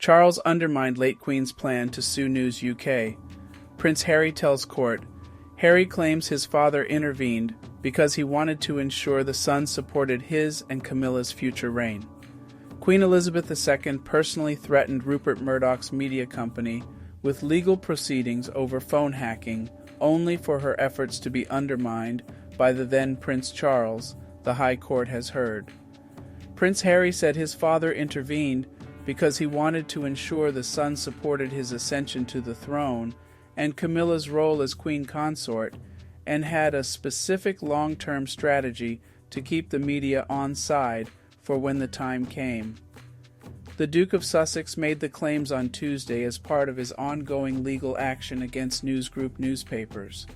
Charles undermined late Queen's plan to sue News UK. Prince Harry tells court, Harry claims his father intervened because he wanted to ensure the Sun supported his and Camilla's future reign. Queen Elizabeth II personally threatened Rupert Murdoch's media company with legal proceedings over phone hacking only for her efforts to be undermined by the then Prince Charles, the High Court has heard. Prince Harry said his father intervened because he wanted to ensure the Sun supported his ascension to the throne and Camilla's role as queen consort, and had a specific long-term strategy to keep the media on side for when the time came. The Duke of Sussex made the claims on Tuesday as part of his ongoing legal action against News Group newspapers.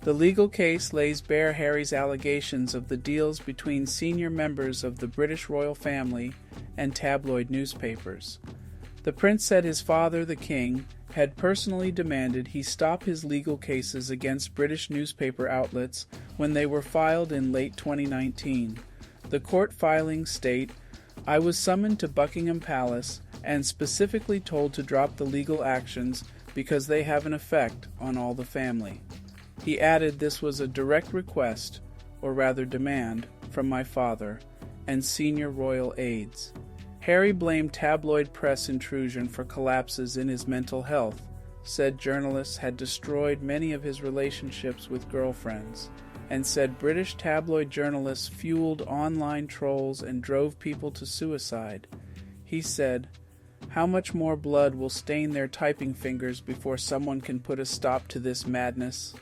The legal case lays bare Harry's allegations of the deals between senior members of the British royal family and tabloid newspapers. The prince said his father, the king, had personally demanded he stop his legal cases against British newspaper outlets when they were filed in late 2019. The court filings state, I was summoned to Buckingham Palace and specifically told to drop the legal actions because they have an effect on all the family. He added this was a direct request, or rather demand, from my father and senior royal aides. Harry blamed tabloid press intrusion for collapses in his mental health, said journalists had destroyed many of his relationships with girlfriends, and said British tabloid journalists fueled online trolls and drove people to suicide. He said, how much more blood will stain their typing fingers before someone can put a stop to this madness?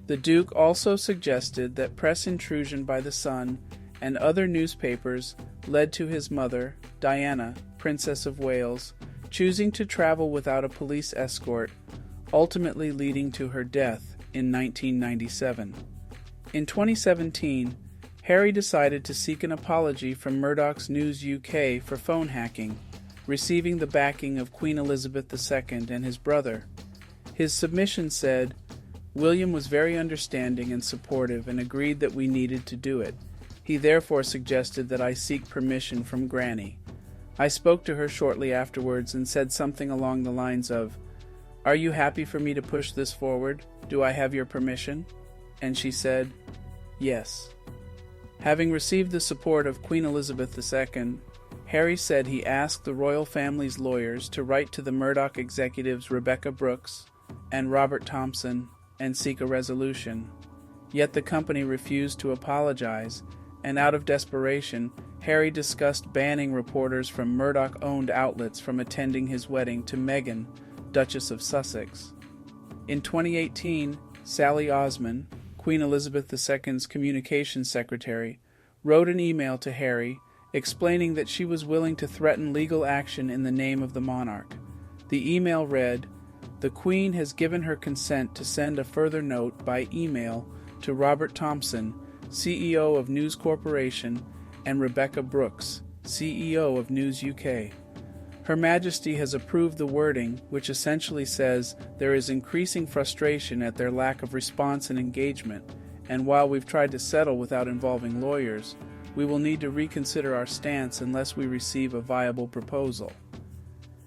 The Duke also suggested that press intrusion by the Sun and other newspapers led to his mother, Diana, Princess of Wales, choosing to travel without a police escort, ultimately leading to her death in 1997. In 2017, Harry decided to seek an apology from Murdoch's News UK for phone hacking, receiving the backing of Queen Elizabeth II and his brother. His submission said, William was very understanding and supportive and agreed that we needed to do it. He therefore suggested that I seek permission from Granny. I spoke to her shortly afterwards and said something along the lines of, are you happy for me to push this forward? Do I have your permission? And she said, yes. Having received the support of Queen Elizabeth II, Harry said he asked the royal family's lawyers to write to the Murdoch executives Rebecca Brooks and Robert Thompson and seek a resolution. Yet the company refused to apologize, and out of desperation, Harry discussed banning reporters from Murdoch-owned outlets from attending his wedding to Meghan, Duchess of Sussex. In 2018, Sally Osman, Queen Elizabeth II's communications secretary, wrote an email to Harry explaining that she was willing to threaten legal action in the name of the monarch. The email read, the Queen has given her consent to send a further note by email to Robert Thompson, CEO of News Corporation, and Rebecca Brooks, CEO of News UK. Her Majesty has approved the wording, which essentially says there is increasing frustration at their lack of response and engagement, and while we've tried to settle without involving lawyers, we will need to reconsider our stance unless we receive a viable proposal.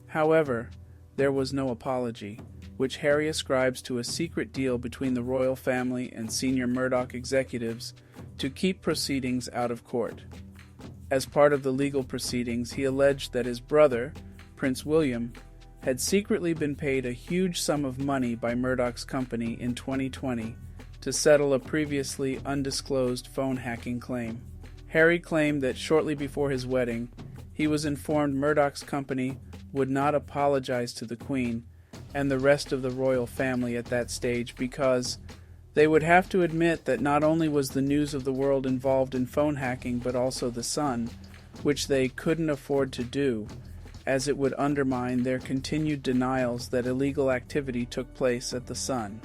However, there was no apology, which Harry ascribes to a secret deal between the royal family and senior Murdoch executives to keep proceedings out of court. As part of the legal proceedings, he alleged that his brother, Prince William, had secretly been paid a huge sum of money by Murdoch's company in 2020 to settle a previously undisclosed phone hacking claim. Harry claimed that shortly before his wedding, he was informed Murdoch's company would not apologize to the Queen and the rest of the royal family at that stage because they would have to admit that not only was the news of the world involved in phone hacking but also the Sun, which they couldn't afford to do, as it would undermine their continued denials that illegal activity took place at the Sun.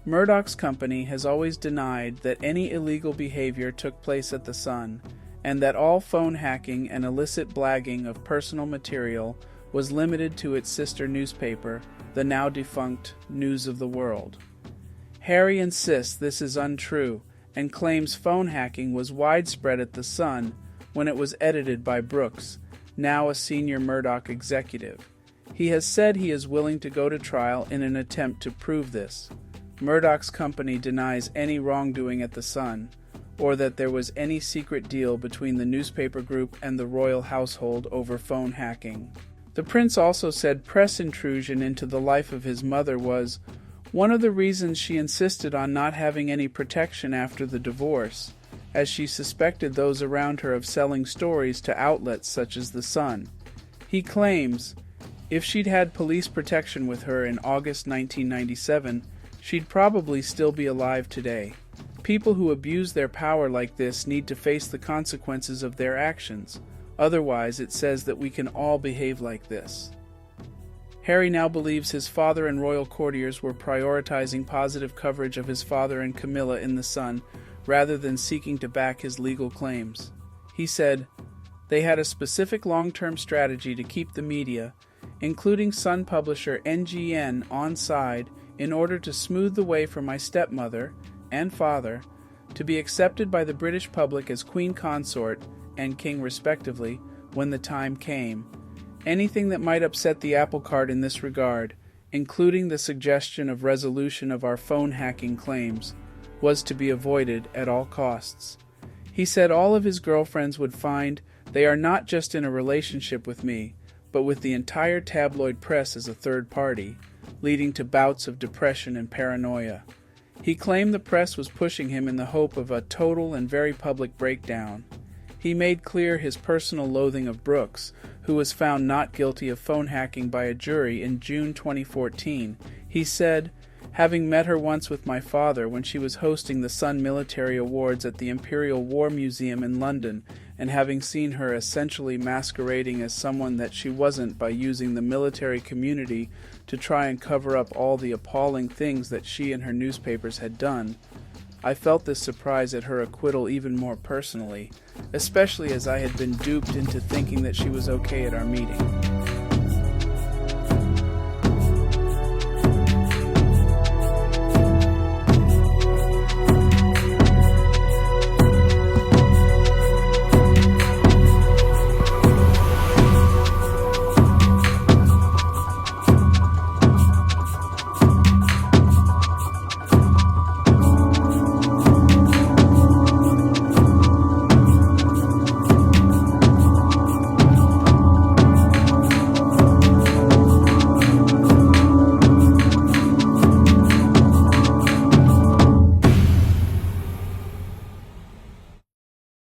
Murdoch's company has always denied that any illegal behavior took place at the Sun, and that all phone hacking and illicit blagging of personal material was limited to its sister newspaper, the now defunct News of the World. Harry insists this is untrue and claims phone hacking was widespread at the Sun when it was edited by Brooks, now a senior Murdoch executive. He has said he is willing to go to trial in an attempt to prove this. Murdoch's company denies any wrongdoing at the Sun, or that there was any secret deal between the newspaper group and the royal household over phone hacking. The prince also said press intrusion into the life of his mother was one of the reasons she insisted on not having any protection after the divorce, as she suspected those around her of selling stories to outlets such as The Sun. He claims, if she'd had police protection with her in August 1997, she'd probably still be alive today. People who abuse their power like this need to face the consequences of their actions. Otherwise, it says that we can all behave like this. Harry now believes his father and royal courtiers were prioritizing positive coverage of his father and Camilla in The Sun, rather than seeking to back his legal claims. He said, they had a specific long-term strategy to keep the media, including Sun publisher NGN, on side in order to smooth the way for my stepmother and father to be accepted by the British public as Queen Consort and King respectively when the time came. Anything that might upset the apple cart in this regard, including the suggestion of resolution of our phone hacking claims, was to be avoided at all costs. He said all of his girlfriends would find they are not just in a relationship with me, but with the entire tabloid press as a third party, leading to bouts of depression and paranoia. He claimed the press was pushing him in the hope of a total and very public breakdown. He made clear his personal loathing of Brooks, who was found not guilty of phone hacking by a jury in June 2014. He said, having met her once with my father when she was hosting the Sun Military Awards at the Imperial War Museum in London, and having seen her essentially masquerading as someone that she wasn't by using the military community to try and cover up all the appalling things that she and her newspapers had done, I felt this surprise at her acquittal even more personally, especially as I had been duped into thinking that she was okay at our meeting.